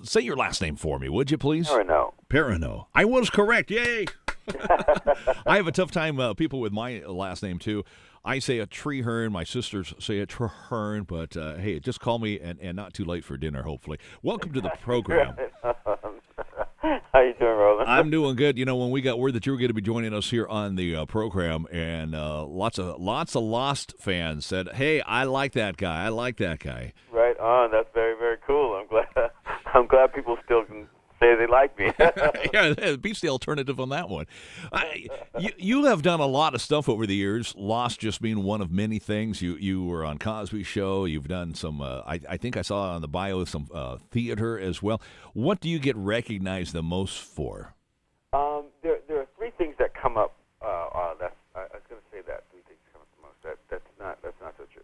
say your last name for me, would you, please? Perrineau. Perrineau. I was correct. Yay! I have a tough time, people with my last name, too. I say a tree hern. My sisters say a trehern. But, hey, just call me and not too late for dinner, hopefully. Welcome to the program. How you doing, Roland? I'm doing good. You know, when we got word that you were going to be joining us here on the program, and lots of Lost fans said, hey, I like that guy. I like that guy. Right on. That's very, very cool. I'm glad people still can say they like me. Yeah, beats the alternative on that one. You have done a lot of stuff over the years, Lost just being one of many things. You were on Cosby Show. You've done some, I think I saw on the bio, some theater as well. What do you get recognized the most for? There are three things that come up. I was going to say that three things come up the most. That's not so true.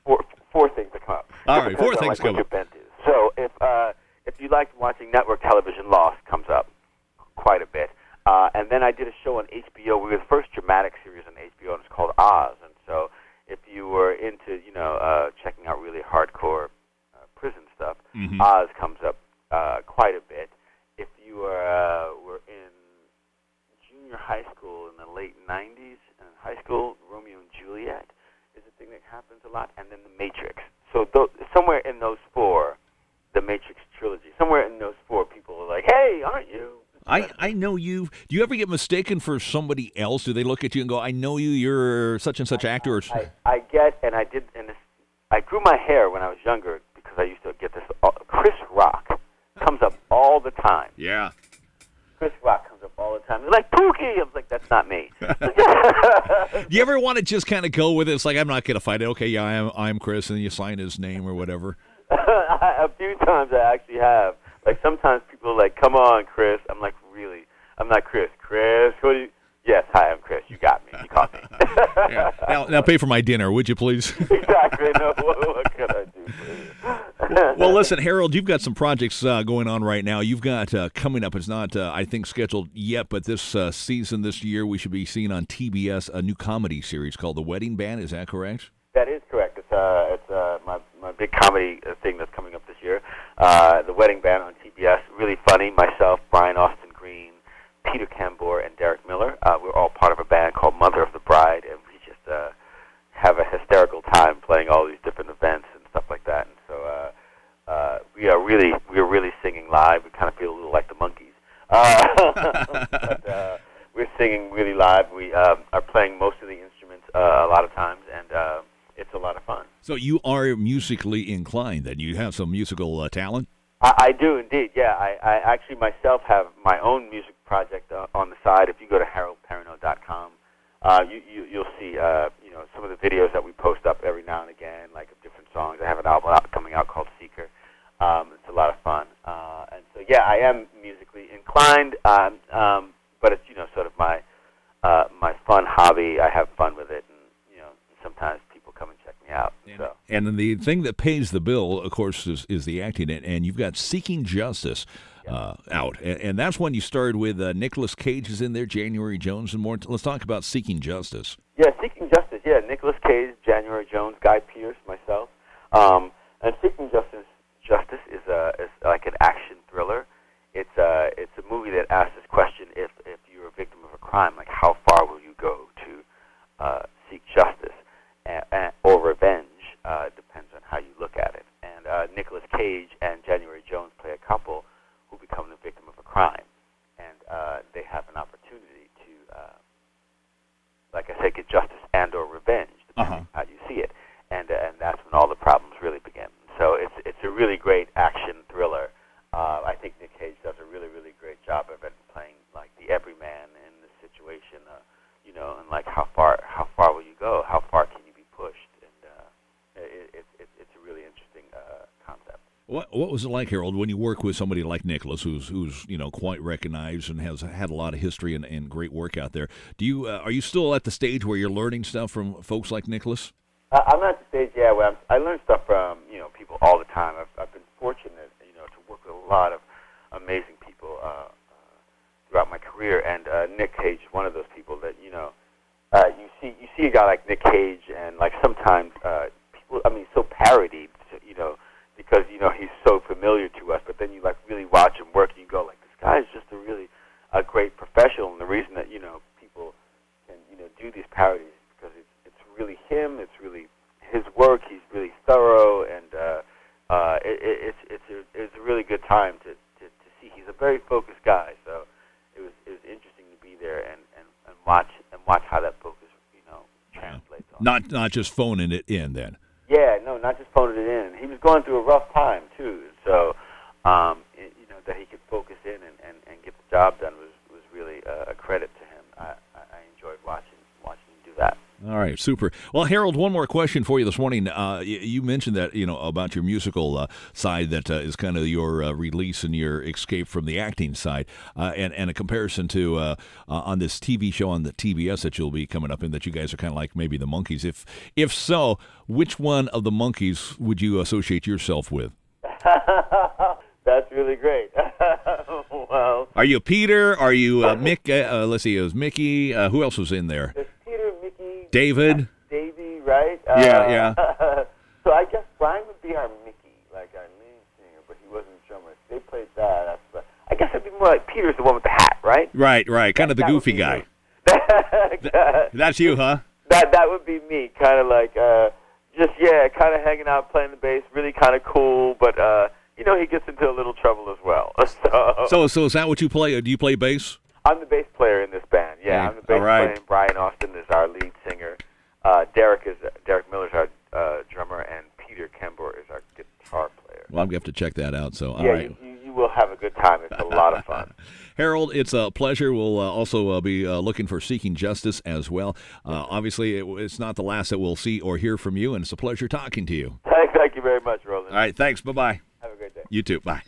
So four things that come up. All right, four things come up. So if you like watching network television, Lost comes up quite a bit. And then I did a show on HBO. We were the first dramatic series on HBO, and it's called Oz. And so if you were into, checking out really hardcore prison stuff, Oz comes up quite a bit. If you were in junior high school in the late 90s, in high school, Romeo and Juliet is a thing that happens a lot. And then The Matrix. So somewhere in those four, the Matrix trilogy, somewhere in those four, people are like, hey, aren't you? I know you. Do you ever get mistaken for somebody else? Do they look at you and go, I know you, you're such and such actor? I get, and I did, and I grew my hair when I was younger because I used to get this. Chris Rock comes up all the time. Yeah. Chris Rock comes up all the time. They're like, Pookie! I was like, that's not me. Do you ever want to just kind of go with it? It's like, I'm not going to fight it. Okay, yeah, I'm Chris, and then you sign his name or whatever. A few times I actually have. Like, sometimes people are like, come on, Chris. I'm like, really? I'm not Chris. Chris, who are you? Yes, hi, I'm Chris. You got me. You caught me. Yeah. Now pay for my dinner, would you please? Exactly. No, what can I do for you? Well, listen, Harold, you've got some projects going on right now. You've got coming up, it's not, I think, scheduled yet, but this season, this year, we should be seeing on TBS a new comedy series called The Wedding Band. Is that correct? That is correct. It's my big comedy thing that's coming up this year. The Wedding Band on TBS. Really funny. Myself, Brian Austin Green, Peter Kember, and Derek Miller. We're all part of a band called Mother of the Bride, and we just have a hysterical time playing all these different events and stuff like that. And so we are really singing live. We kind of feel a little like the Monkees. But we're singing really live. We are playing most of the instruments a lot of times, and it's a lot of fun. So you are musically inclined, then? You have some musical talent? I do indeed, yeah. I actually myself have my own music project on the side. If you go to haroldperrineau.com, you'll see some of the videos that we post up every now and again, like of different songs. I have an album coming out called Seeker. It's a lot of fun. And so, yeah, I am musically inclined, but it's, sort of my fun hobby. I have fun with it, and, sometimes people come and check me out. And then the thing that pays the bill, of course, is the acting, and you've got Seeking Justice out, and that's when you started with Nic Cage is in there, January Jones, and more. Let's talk about Seeking Justice. Yeah, Seeking Justice. Yeah, Nic Cage, January Jones, Guy Pearce, myself, and Seeking Justice is like an action thriller. It's a movie that asks this question: if you're a victim of a crime, like how far will you go to seek justice or revenge? Depends on how you look at it. And Nic Cage and January Jones play a couple who become the victim of a crime, and they have an opportunity to, like I say, get justice and or revenge, depending on how you see it. And that's when all the problems really begin. So it's a really great action thriller. I think Nic Cage does a really, really great job of it, playing like the everyman in this situation, and like how far will you go? How far can you be pushed? And it's a really interesting concept. What was it like, Harold, when you work with somebody like Nicholas, who's quite recognized and has had a lot of history and great work out there? Are you still at the stage where you're learning stuff from folks like Nicholas? I'm at the stage, yeah, where I learn stuff from people all the time. I've been fortunate, to work with a lot of amazing people throughout my career, and Nic Cage is one of those people that you see a guy like Nic Cage, and like sometimes people, so parodied, because he's so familiar to it's a really good time to see. He's a very focused guy, so it was interesting to be there and watch how that focus translates. Not just phoning it in then. Yeah, no, not just phoning it in. He was going through a rough time too, so that he could focus in and get the job done was really a credit to him. I enjoyed watching him do that. All right, super. Well, Harold, one more question for you this morning. You mentioned that about your musical side that is kind of your release and your escape from the acting side, and a comparison to on this TV show on the TBS that you'll be coming up in, that you guys are kind of like maybe the Monkees. If so, which one of the Monkees would you associate yourself with? That's really great. Well, are you Peter? Are you Mick? Let's see, it was Mickey. Who else was in there? There's Peter, Mickey, David. Davey, right? Yeah. So I guess Brian would be our Mickey, like our lead singer, but he wasn't a drummer. They played that. I guess it'd be more like Peter's the one with the hat, right? Right. Kind of the goofy guy. That's you, huh? That would be me, kind of like kind of hanging out, playing the bass, really kind of cool, but he gets into a little trouble as well. So is that what you play? Do you play bass? I'm the bass player in this band. Yeah, hey, I'm the bass player. And Brian Austin is our lead singer. Derek Miller's our drummer, and Peter Kember is our guitar player. Well, I'm going to have to check that out. So, all right. You will have a good time. It's a lot of fun. Harold, it's a pleasure. We'll also be looking for Seeking Justice as well. Obviously, it's not the last that we'll see or hear from you, and it's a pleasure talking to you. Thank you very much, Roland. All right, thanks. Bye-bye. Have a great day. You too. Bye.